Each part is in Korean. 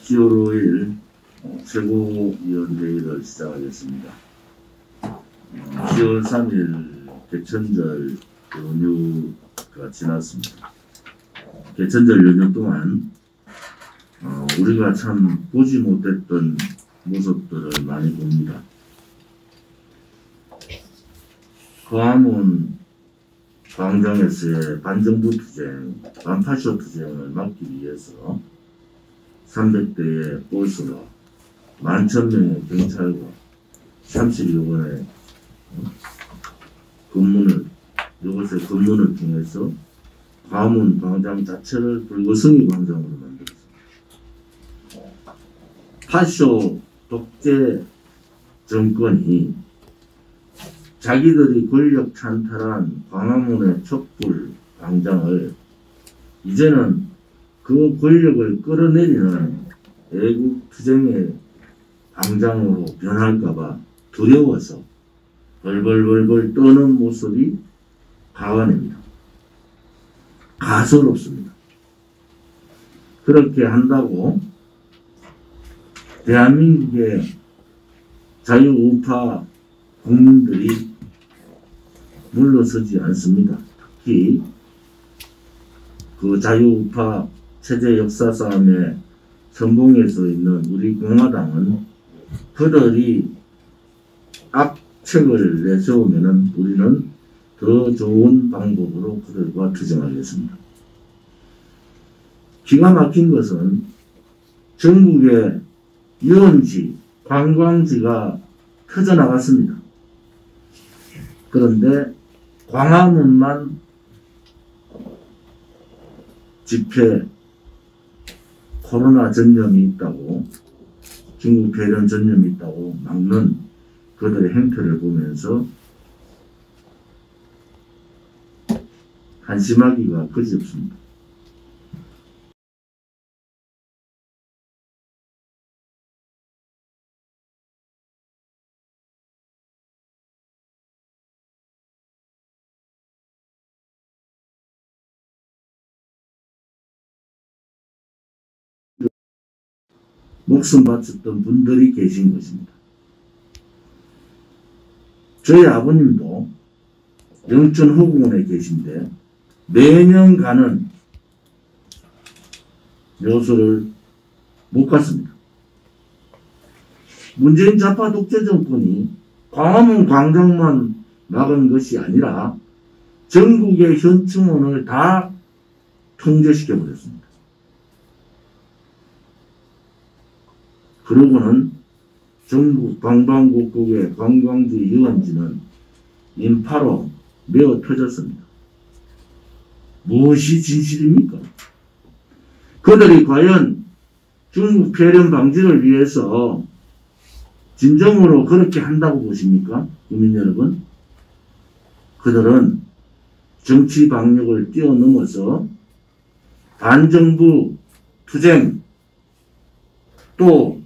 10월 5일 최고위원회의를 시작하겠습니다. 10월 3일 개천절 연휴가 지났습니다. 개천절 연휴 동안 우리가 참 보지 못했던 모습들을 많이 봅니다. 광화문 광장에서의 반정부 투쟁, 반파쇼 투쟁을 막기 위해서 300대의 버스와 11,000명의 경찰과 30여 번의 이것의 근무를 통해서 광화문 광장 자체를 불거성이 광장으로 만들었습니다. 파쇼 독재 정권이 자기들이 권력 찬탈한 광화문의 촛불 광장을 이제는 그 권력을 끌어내리는 애국 투쟁의 광장으로 변할까봐 두려워서 벌벌벌벌 떠는 모습이 가관입니다. 가소롭습니다. 그렇게 한다고 대한민국의 자유우파 국민들이 물러서지 않습니다. 특히 그 자유우파 체제 역사 싸움의 선봉에 서 있는 우리 공화당은 그들이 악책을 내세우면은 우리는 더 좋은 방법으로 그들과 투쟁하겠습니다. 기가 막힌 것은 전국의 유원지, 관광지가 터져나갔습니다. 그런데 광화문만 집회 코로나 전염이 있다고, 중국 대련 전염이 있다고 막는 그들의 행태를 보면서 한심하기가 그지없습니다. 목숨 바쳤던 분들이 계신 것입니다. 저희 아버님도 영천호공원에 계신데 매년 가는 묘소를 못 갔습니다. 문재인 좌파 독재 정권이 광화문 광장만 막은 것이 아니라 전국의 현충원을 다 통제시켜버렸습니다. 그러고는 전국 방방곡곡의 관광지 유원지는 인파로 메어 터졌습니다. 무엇이 진실입니까? 그들이 과연 중국 폐렴 방지를 위해서 진정으로 그렇게 한다고 보십니까? 국민 여러분? 그들은 정치 방역을 뛰어넘어서 반정부 투쟁, 또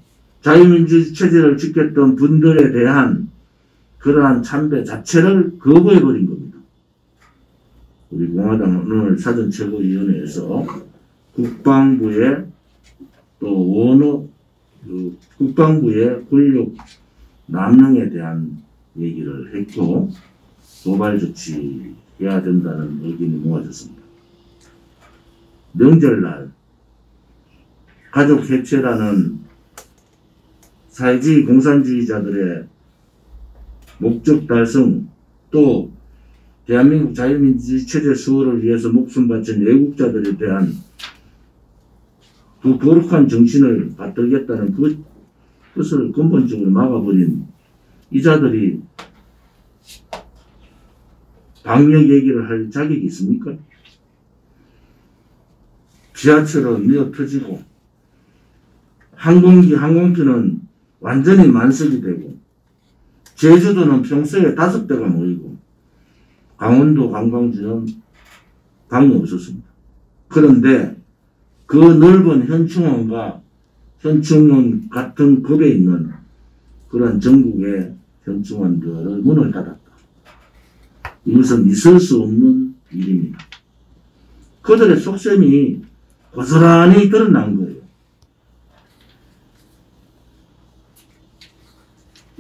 자유민주 체제를 지켰던 분들에 대한 그러한 참배 자체를 거부해버린 겁니다. 우리 공화당은 오늘 사전 최고위원회에서 국방부의 국방부의 권력 남용에 대한 얘기를 했고 도발 조치해야 된다는 의견이 모아졌습니다. 명절날 가족 해체라는 사회주의 공산주의자들의 목적 달성, 또 대한민국 자유민주주의 체제 수호를 위해서 목숨 바친 애국자들에 대한 그 거룩한 정신을 받들겠다는 그것을 근본적으로 막아버린 이자들이 방역 얘기를 할 자격이 있습니까? 지하철은 미어 터지고 항공기는 완전히 만석이 되고 제주도는 평소에 5배가 모이고 강원도 관광지는 방이 없었습니다. 그런데 그 넓은 현충원과 현충원 같은 급에 있는 그런 전국의 현충원들을 문을 닫았다. 이것은 있을 수 없는 일입니다. 그들의 속셈이 고스란히 드러난 거예요.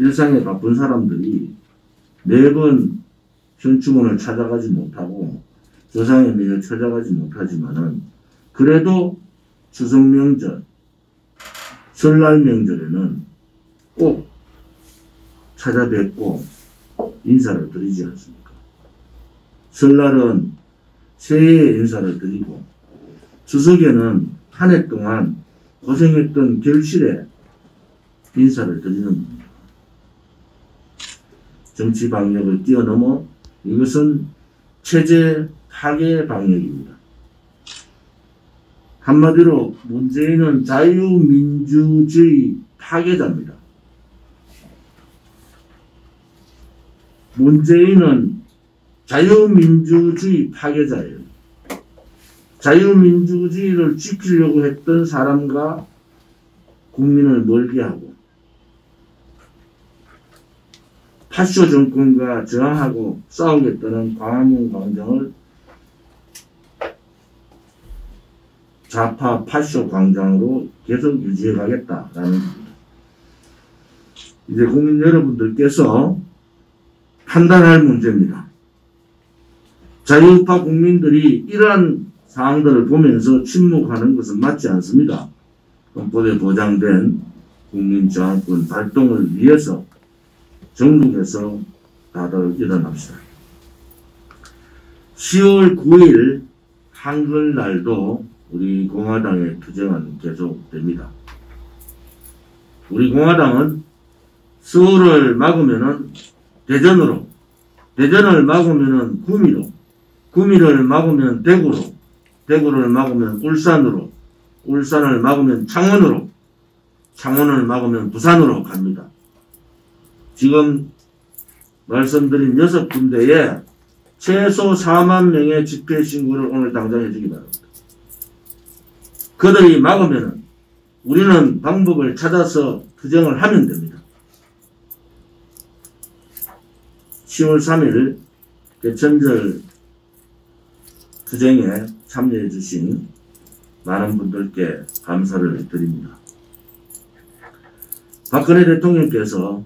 일상에 바쁜 사람들이 매번 현충원을 찾아가지 못하고 조상의 명을 찾아가지 못하지만은 그래도 추석 명절, 설날 명절에는 꼭 찾아뵙고 인사를 드리지 않습니까? 설날은 새해에 인사를 드리고 추석에는 한 해 동안 고생했던 결실에 인사를 드리는 겁니다. 정치 방역을 뛰어넘어 이것은 체제 파괴 방역입니다. 한마디로 문재인은 자유민주주의 파괴자입니다. 문재인은 자유민주주의 파괴자예요. 자유민주주의를 지키려고 했던 사람과 국민을 멀게하고 파쇼 정권과 저항하고 싸우겠다는 광화문 광장을 좌파 파쇼 광장으로 계속 유지해 가겠다라는 겁니다. 이제 국민 여러분들께서 판단할 문제입니다. 자유우파 국민들이 이러한 사항들을 보면서 침묵하는 것은 맞지 않습니다. 헌법에 보장된 국민저항권 발동을 위해서 전국에서 다들 일어납시다. 10월 9일 한글날도 우리 공화당의 투쟁은 계속됩니다. 우리 공화당은 서울을 막으면은 대전으로, 대전을 막으면은 구미로, 구미를 막으면 대구로, 대구를 막으면 울산으로, 울산을 막으면 창원으로, 창원을 막으면 부산으로 갑니다. 지금 말씀드린 6군데에 최소 4만 명의 집회 신고를 오늘 당장 해주기 바랍니다. 그들이 막으면 우리는 방법을 찾아서 투쟁을 하면 됩니다. 10월 3일 개천절 투쟁에 참여해 주신 많은 분들께 감사를 드립니다. 박근혜 대통령께서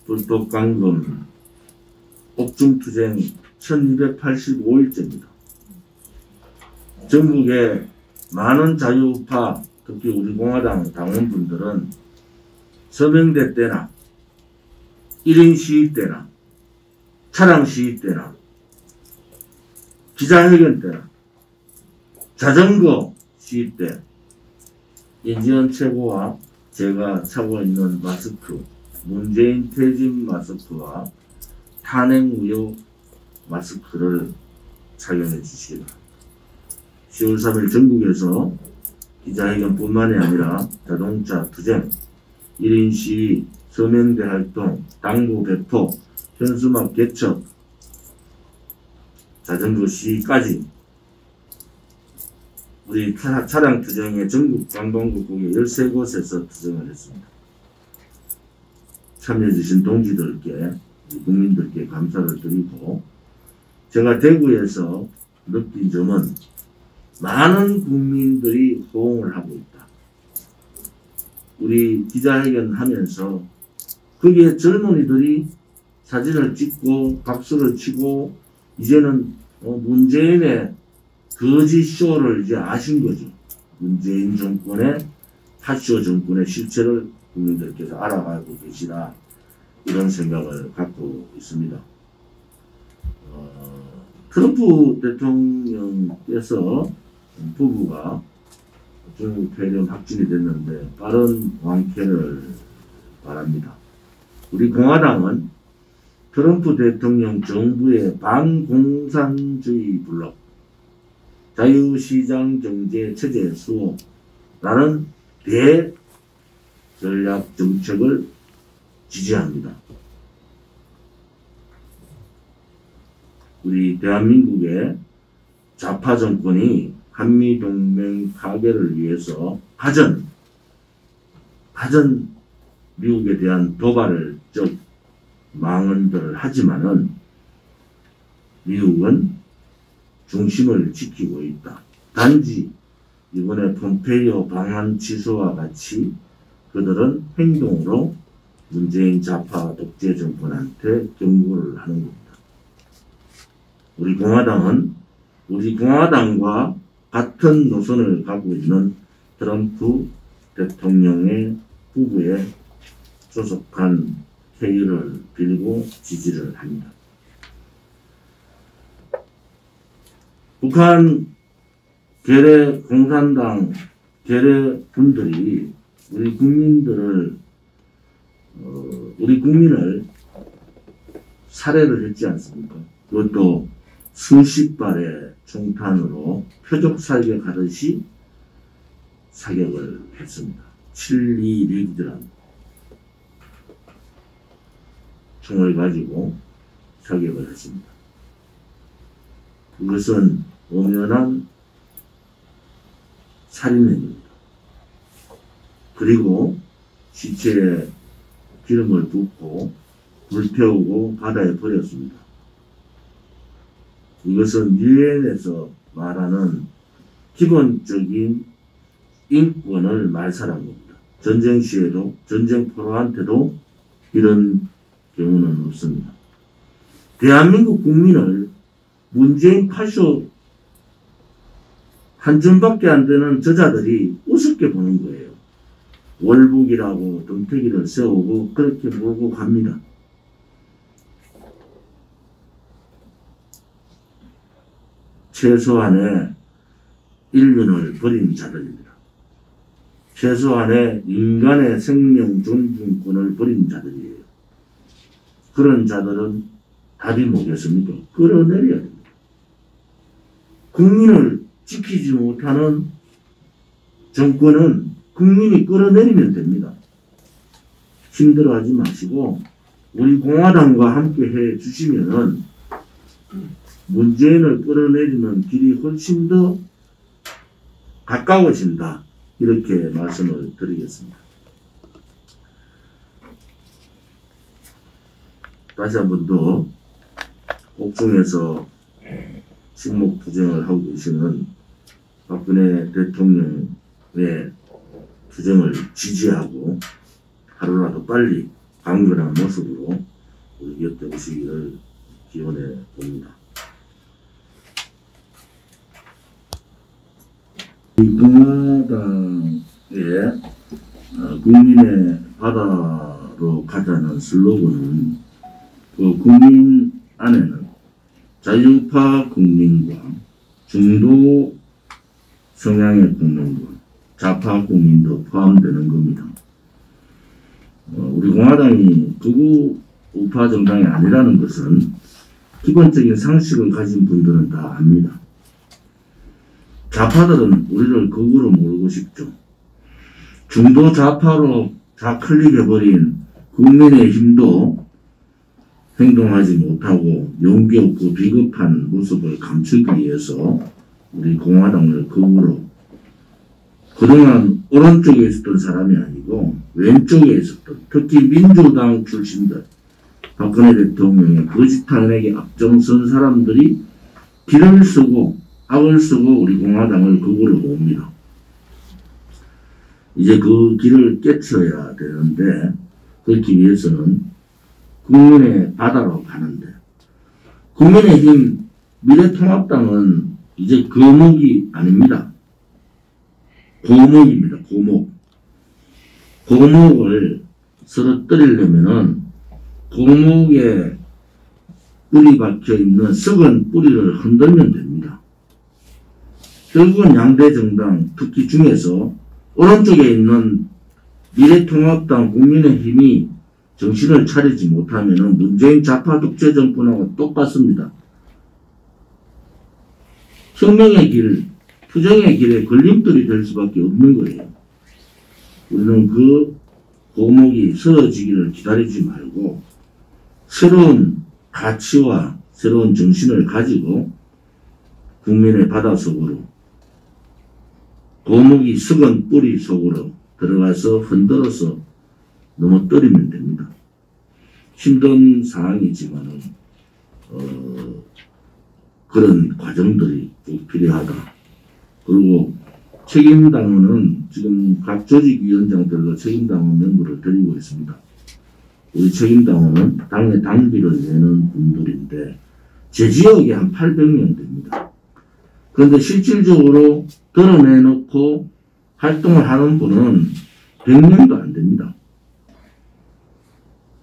불법강금 옥중투쟁 1285일째입니다. 전국의 많은 자유우파, 특히 우리 공화당 당원분들은 서명대 때나 1인 시위 때나 차량 시위 때나 기자회견 때나 자전거 시위 때 인지현 최고와 제가 차고 있는 마스크, 문재인 퇴진 마스크와 탄핵 무효 마스크를 착용해 주시기 바랍니다. 10월 3일 전국에서 기자회견뿐만이 아니라 자동차 투쟁, 1인 시위, 서명대 활동, 당부 배포, 현수막 개척, 자전거 시위까지 우리 차량 투쟁의 전국 관광국국의 13곳에서 투쟁을 했습니다. 참여해주신 동지들께, 국민들께 감사를 드리고, 제가 대구에서 느낀 점은 많은 국민들이 호응을 하고 있다. 우리 기자회견 하면서 거기에 젊은이들이 사진을 찍고 박수를 치고 이제는 문재인의 거짓 쇼를 이제 아신 거죠. 문재인 정권의 핫쇼 정권의 실체를 국민들께서 알아가고 계시다. 이런 생각을 갖고 있습니다. 트럼프 대통령께서 부부가 중국 폐렴 확진이 됐는데 빠른 완쾌를 바랍니다. 우리 공화당은 트럼프 대통령 정부의 반공산주의 블록, 자유시장 경제 체제 수호라는 대전략 정책을 지지합니다. 우리 대한민국의 좌파 정권이 한미동맹 파괴를 위해서 가전 미국에 대한 도발적 망언들을 하지만은 미국은 중심을 지키고 있다. 단지 이번에 폼페이오 방한 취소와 같이 그들은 행동으로 문재인 좌파 독재 정권한테 경고를 하는 겁니다. 우리 공화당은 우리 공화당과 같은 노선을 가고 있는 트럼프 대통령의 부부에 소속한 회의를 빌고 지지를 합니다. 북한 괴뢰 공산당 괴뢰 분들이 우리 국민을 살해를 했지 않습니까? 그것도 수십 발의 총탄으로 표적 사격하듯이 사격을 했습니다. 7.2 리그드라는 총을 가지고 사격을 했습니다. 그것은 엄연한 살인행위입니다. 그리고 시체에 기름을 붓고 불태우고 바다에 버렸습니다. 이것은 유엔에서 말하는 기본적인 인권을 말살한 겁니다. 전쟁 시에도 전쟁 포로한테도 이런 경우는 없습니다. 대한민국 국민을 문재인 파쇼 한 줌밖에 안 되는 저자들이 우습게 보는 거예요. 월북이라고 덤태기를 세우고 그렇게 몰고 갑니다. 최소한의 인륜을 버린 자들입니다. 최소한의 인간의 생명 존중권을 버린 자들이에요. 그런 자들은 답이 뭐겠습니까? 끌어내려야 됩니다. 국민을 지키지 못하는 정권은 국민이 끌어내리면 됩니다. 힘들어하지 마시고 우리 공화당과 함께 해 주시면은 문재인을 끌어내리는 길이 훨씬 더 가까워진다. 이렇게 말씀을 드리겠습니다. 다시 한 번 더 옥중에서 식목투쟁을 하고 계시는 박근혜 대통령의 투쟁을 지지하고 하루라도 빨리 강건한 모습으로 우리 곁에 오시기를 기원해 봅니다. 공화당의 국민의 바다로 가자는 슬로건은 그 국민 안에는 자유파 국민과 중도 성향의 국민과 좌파 국민도 포함되는 겁니다. 우리 공화당이 극우 우파 정당이 아니라는 것은 기본적인 상식을 가진 분들은 다 압니다. 좌파들은 우리를 극우로 모르고 싶죠. 중도 좌파로 좌클릭해버린 국민의힘도 행동하지 못하고 용기 없고 비겁한 모습을 감추기 위해서 우리 공화당을 극우로 그동안 오른쪽에 있었던 사람이 아니고 왼쪽에 있었던 특히 민주당 출신들 박근혜 대통령의 거짓탄핵에 앞장선 사람들이 길을 쓰고 악을 쓰고 우리 공화당을 극우로 봅니다. 이제 그 길을 깨쳐야 되는데 그렇기 위해서는 국민의 바다로 가는데 국민의힘 미래통합당은 이제 거목이 아닙니다. 고목입니다. 고목. 고목을 쓰러뜨리려면은 고목에 뿌리 박혀있는 썩은 뿌리를 흔들면 됩니다. 결국은 양대 정당 특히 중에서 오른쪽에 있는 미래통합당 국민의힘이 정신을 차리지 못하면 문재인 좌파 독재 정권하고 똑같습니다. 혁명의 길, 투쟁의 길에 걸림돌이 될 수밖에 없는 거예요. 우리는 그 고목이 쓰러지기를 기다리지 말고 새로운 가치와 새로운 정신을 가지고 국민의 바다 속으로 고목이 썩은 뿌리 속으로 들어가서 흔들어서 넘어뜨리면 됩니다. 힘든 상황이지만은 그런 과정들이 꼭 필요하다. 그리고 책임당원은 지금 각 조직위원장들로 책임당원 명부를 드리고 있습니다. 우리 책임당원은 당의 당비를 내는 분들인데 제 지역에 한 800명 됩니다. 그런데 실질적으로 드러내놓고 활동을 하는 분은 100명도 안 됩니다.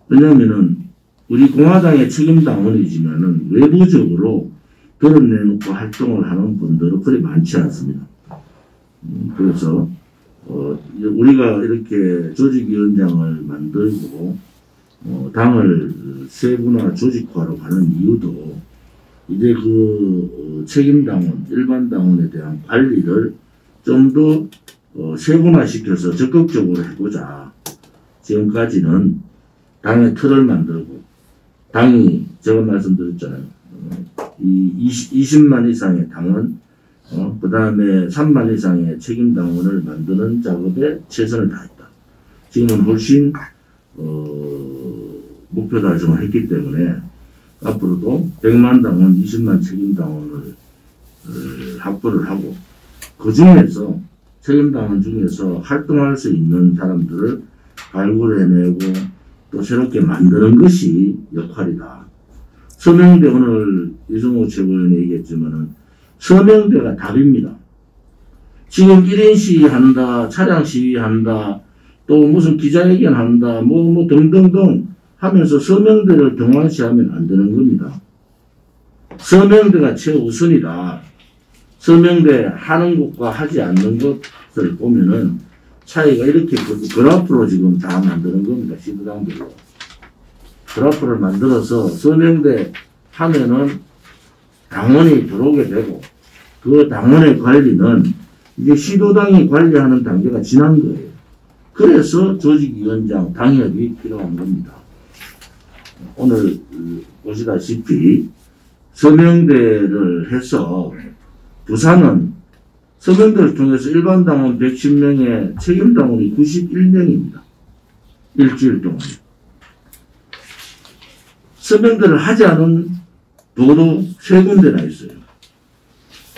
왜냐하면은 우리 공화당의 책임당원이지만은 외부적으로 드러내놓고 활동을 하는 분들은 그리 많지 않습니다. 그래서 우리가 이렇게 조직위원장을 만들고 당을 세분화 조직화로 가는 이유도 이제 그 책임당원, 일반당원에 대한 관리를 좀 더 세분화시켜서 적극적으로 해보자. 지금까지는 당의 틀을 만들고 당이 제가 말씀드렸잖아요. 이 20만 이상의 당원, 그 다음에 3만 이상의 책임당원을 만드는 작업에 최선을 다했다. 지금은 훨씬 목표 달성을 했기 때문에 앞으로도 100만 당원, 20만 책임당원을 확보를 하고 그 중에서 책임당원 중에서 활동할 수 있는 사람들을 발굴해내고 또 새롭게 만드는 것이 역할이다. 서명대 오늘 이승우 최고위원이 얘기했지만은 서명대가 답입니다. 지금 1인 시위한다, 차량 시위한다, 또 무슨 기자회견 한다, 뭐 등등등 하면서 서명대를 등한시하면 안 되는 겁니다. 서명대가 최우선이다. 서명대 하는 것과 하지 않는 것을 보면은 차이가 이렇게 그래프로 지금 다 만드는 겁니다. 시도당별로. 그래프를 만들어서 서명대 하면은 당원이 들어오게 되고 그 당원의 관리는 이제 시도당이 관리하는 단계가 지난 거예요. 그래서 조직위원장 당협이 필요한 겁니다. 오늘 보시다시피 서명대를 해서 부산은 서명대를 통해서 일반 당원 110명에 책임 당원이 91명입니다. 일주일 동안. 서명대를 하지 않은 도도 3군데나 있어요.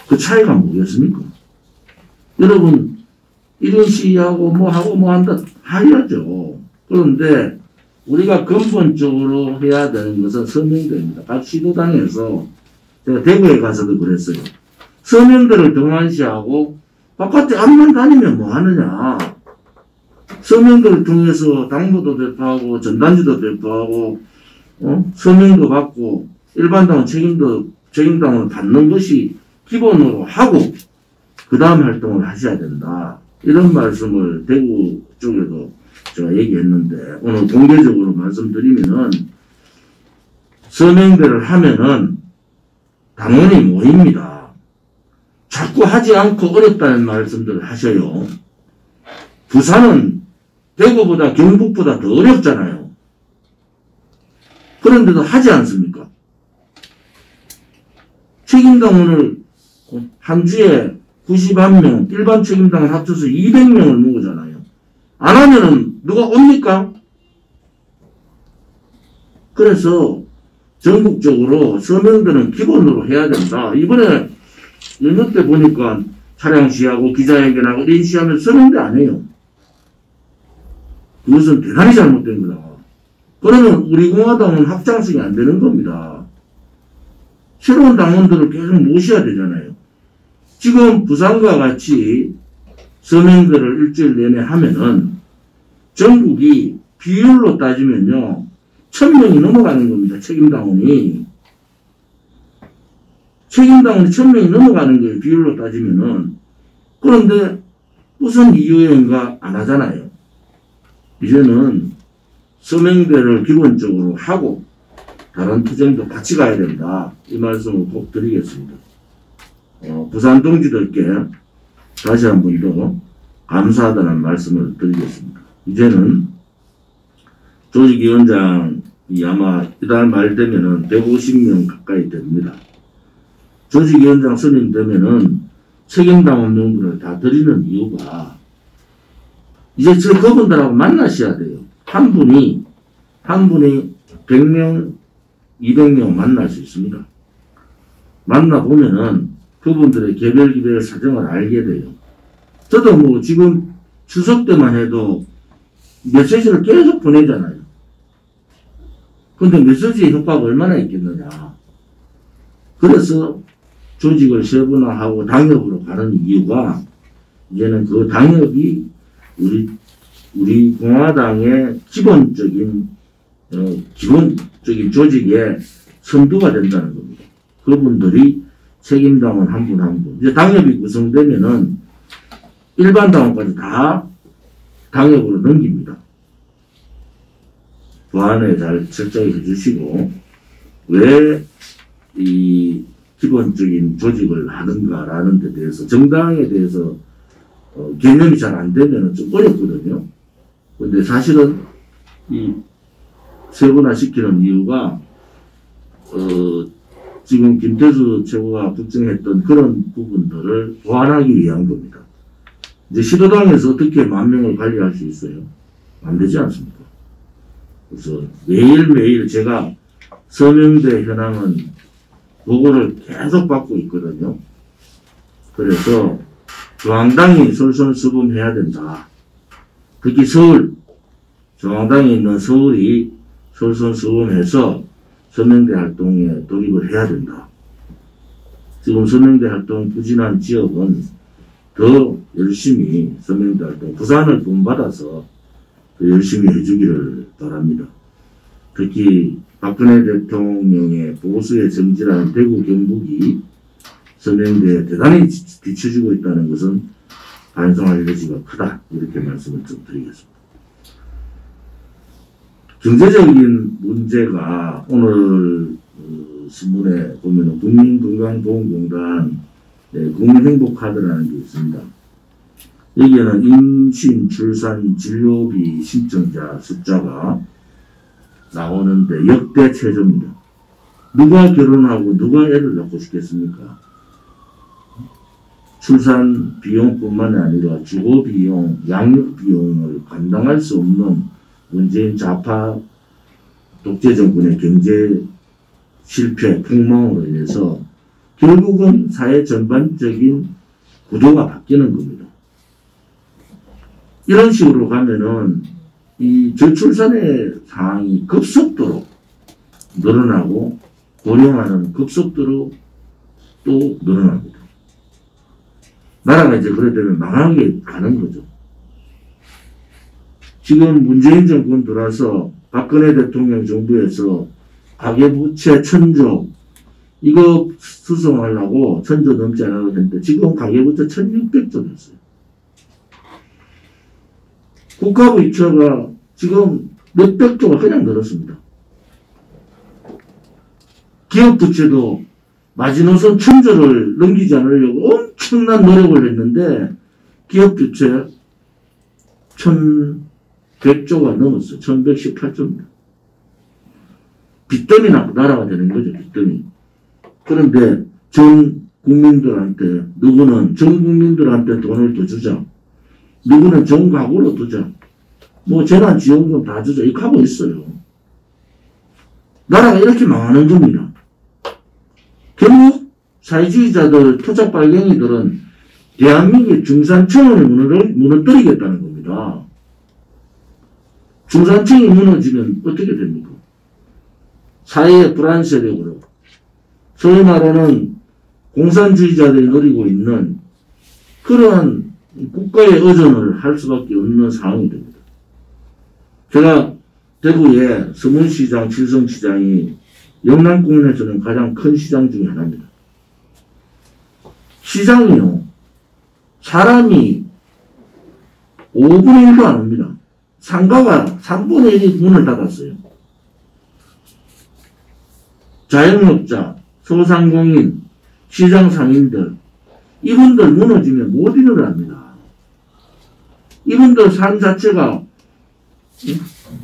그 차이가 뭐겠습니까? 여러분, 이런 시위하고 뭐 하고 뭐 한다, 해야죠. 그런데 우리가 근본적으로 해야 되는 것은 서명대입니다. 각 시도당에서 제가 대구에 가서도 그랬어요. 서명대를 등한시하고 바깥에 앞만 다니면 뭐 하느냐. 서명대를 통해서 당부도 배포하고 전단지도 배포하고 서명도 받고 일반당원 책임당원을 받는 것이 기본으로 하고 그 다음 활동을 하셔야 된다. 이런 말씀을 대구 쪽에도 제가 얘기했는데 오늘 공개적으로 말씀드리면은 서명대를 하면은 당원이 모입니다. 자꾸 하지 않고 어렵다는 말씀들을 하셔요. 부산은 대구보다 경북보다 더 어렵잖아요. 그런데도 하지 않습니까? 책임당원을 한 주에 91명, 일반 책임당원 합쳐서 200명을 모으잖아요. 안 하면은 누가 옵니까? 그래서 전국적으로 서명대는 기본으로 해야 된다. 이번에 연휴 때 보니까 차량 시하고 기자회견하고 이런 시하면 서명대 안 해요. 그것은 대단히 잘못된 거다. 그러면 우리 공화당은 확장성이 안 되는 겁니다. 새로운 당원들을 계속 모셔야 되잖아요. 지금 부산과 같이 서명대를 일주일 내내 하면은 전국이 비율로 따지면요. 1000명이 넘어가는 겁니다. 책임당원이 1000명이 넘어가는 거예요. 비율로 따지면은. 그런데 무슨 이유인가 안 하잖아요. 이제는 서명대를 기본적으로 하고 다른 투쟁도 같이 가야 된다. 이 말씀을 꼭 드리겠습니다. 부산 동지들께 다시 한 번 더 감사하다는 말씀을 드리겠습니다. 이제는 조직위원장이 아마 이달 말 되면은 150명 가까이 됩니다. 조직위원장 선임되면은 책임당원 명부를 다 드리는 이유가 이제 그분들하고 만나셔야 돼요. 한 분이 100명, 200명 만날 수 있습니다. 만나보면은 그분들의 개별 사정을 알게 돼요. 저도 뭐 지금 추석 때만 해도 메시지를 계속 보내잖아요. 근데 메시지의 효과가 얼마나 있겠느냐. 그래서 조직을 세분화하고 당협으로 가는 이유가 이제는 그 당협이 우리 공화당의 기본적인 조직의 선두가 된다는 겁니다. 그분들이 책임당원 한 분 한 분. 이제 당협이 구성되면은 일반 당원까지 다 당협으로 넘깁니다. 보안에 잘 철저히 해주시고, 왜 이 기본적인 조직을 하는가라는 데 대해서, 정당에 대해서 개념이 잘 안 되면 좀 어렵거든요. 근데 사실은 이 세분화 시키는 이유가, 지금 김태수 최고가 걱정했던 그런 부분들을 보완하기 위한 겁니다. 이제 시도당에서 어떻게 10,000명을 관리할 수 있어요? 안 되지 않습니까? 그래서 매일매일 제가 서명대 현황은 보고를 계속 받고 있거든요. 그래서 중앙당이 솔선수범해야 된다. 특히 서울, 중앙당에 있는 서울이 솔선수범해서 서명대 활동에 돌입을 해야 된다. 지금 서명대 활동 부진한 지역은 더 열심히 서명대 활동, 부산을 돈받아서 더 열심히 해주기를 바랍니다. 특히 박근혜 대통령의 보수의 정지라는 대구 경북이 서명대에 대단히 비춰주고 있다는 것은 반성할 여지가 크다. 이렇게 말씀을 좀 드리겠습니다. 경제적인 문제가 오늘 신문에 보면 국민건강보험공단 국민행복카드라는 게 있습니다. 여기에는 임신, 출산, 진료비 신청자 숫자가 나오는데 역대 최저입니다. 누가 결혼하고 누가 애를 낳고 싶겠습니까? 출산 비용뿐만 아니라 주거 비용, 양육 비용을 감당할 수 없는 문재인 좌파 독재 정권의 경제 실패, 폭망으로 인해서 결국은 사회 전반적인 구조가 바뀌는 겁니다. 이런 식으로 가면은 이 저출산의 상황이 급속도로 늘어나고 고령화는 급속도로 또 늘어납니다. 나라가 이제 그래 되면 망하게 가는 거죠. 지금 문재인 정권 들어서 박근혜 대통령 정부에서 가계부채 1,000조 이거 수송하려고 1,000조 넘지 않아도 되는데 지금 가계부채 1,600조 됐어요. 국가부채가 지금 몇백 조가 그냥 늘었습니다. 기업부채도 마지노선 1,000조를 넘기지 않으려고 엄청난 노력을 했는데 기업부채 1,100조가 넘었어요. 1,118조입니다. 빚더미 나라가 되는 거죠. 빚더미. 그런데 전 국민들한테 누구는 전 국민들한테 돈을 더 주자. 누구는 전 가구로 두자. 뭐 재난지원금 다 주자. 이거 하고 있어요. 나라가 이렇게 망하는 겁니다. 결국 사회주의자들, 토착발갱이들은 대한민국의 중산층을 무너뜨리겠다는 겁니다. 중산층이 무너지면 어떻게 됩니까? 사회의 불안 세력으로 소위 말하는 공산주의자들이 누리고 있는 그러한 국가의 의존을 할 수밖에 없는 상황이 됩니다. 제가 대구의 서문시장, 칠성시장이 영남권에서는 가장 큰 시장 중에 하나입니다. 시장이요. 사람이 5분의 1도 안 옵니다. 상가가 3분의 1이 문을 닫았어요. 자영업자, 소상공인, 시장 상인들, 이분들 무너지면 못 일어납니다. 이분들 삶 자체가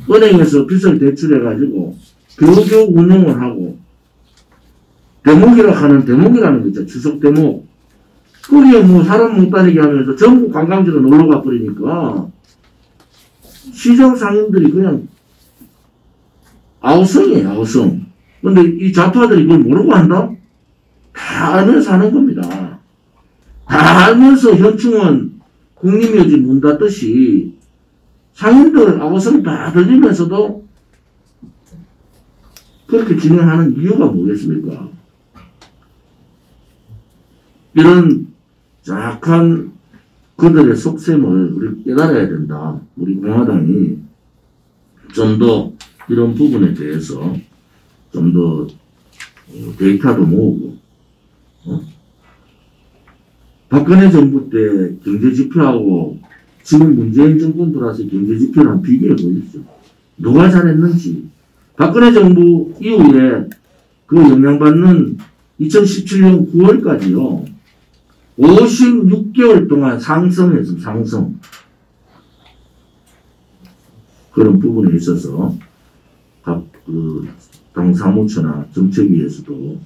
은행에서 빚을 대출해가지고 겨우겨우 운영을 하고 대목이라는 거 있죠. 추석 대목. 거기에 뭐 사람 못 다니게 하면서 전부 관광지로 놀러 가버리니까 시장 상인들이 그냥 아우성이에요. 아우성. 근데 이 좌파들이 그걸 모르고 한다? 다 알면서 하는 겁니다. 다 알면서 현충원 국립묘지 문 닫듯이 상인들 아우성 다 들리면서도 그렇게 진행하는 이유가 뭐겠습니까? 이런 정확한 그들의 속셈을 우리 깨달아야 된다. 우리 공화당이 좀 더 이런 부분에 대해서 좀 더 데이터도 모으고, 박근혜 정부 때 경제지표하고 지금 문재인 정권 들어와서 경제지표를 한번 비교해 보십시오. 누가 잘했는지. 박근혜 정부 이후에 그 영향받는 2017년 9월까지요. 56개월 동안 상승했습니다. 상승. 그런 부분에 있어서 각 당 사무처나 정책위에서도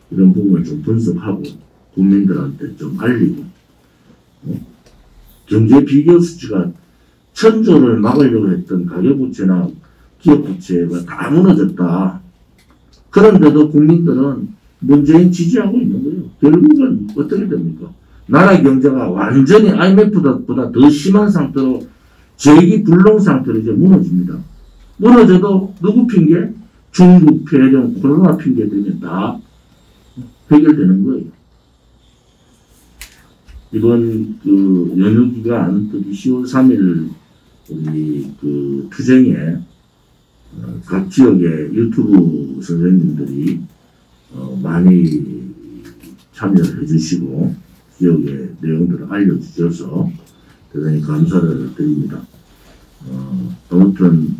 이런 부분을 좀 분석하고 국민들한테 좀 알리고, 경제 비교 수치가 1,000조를 막으려고 했던 가계부채나 기업부채가 다 무너졌다. 그런데도 국민들은 문재인 지지하고 있는 거예요. 결국은 어떻게 됩니까? 나라 경제가 완전히 IMF보다 더 심한 상태로 재기불능 상태로 이제 무너집니다. 무너져도 누구 핑계? 중국 폐렴, 코로나 핑계 되면 다 해결되는 거예요. 이번 연휴 기간, 특히 10월 3일 우리 투쟁에 각 지역의 유튜브 선생님들이 많이 참여를 해주시고 지역의 내용들을 알려주셔서 대단히 감사를 드립니다. 아무튼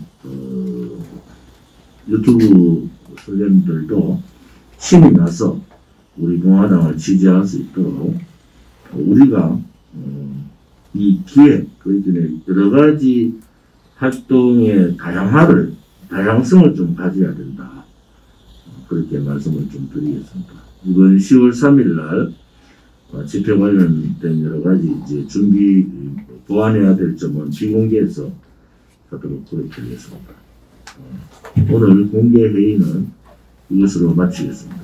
유튜브 선생님들도 힘이 나서 우리 공화당을 지지할 수 있도록 우리가 이 기획, 그러니까 여러 가지 활동의 다양성을 좀 가져야 된다. 그렇게 말씀을 좀 드리겠습니다. 이번 10월 3일 날 집회 관련된 여러 가지 이제 보완해야 될 점은 비공개해서 하도록 그렇게 하겠습니다. 오늘 공개 회의는 이것으로 마치겠습니다.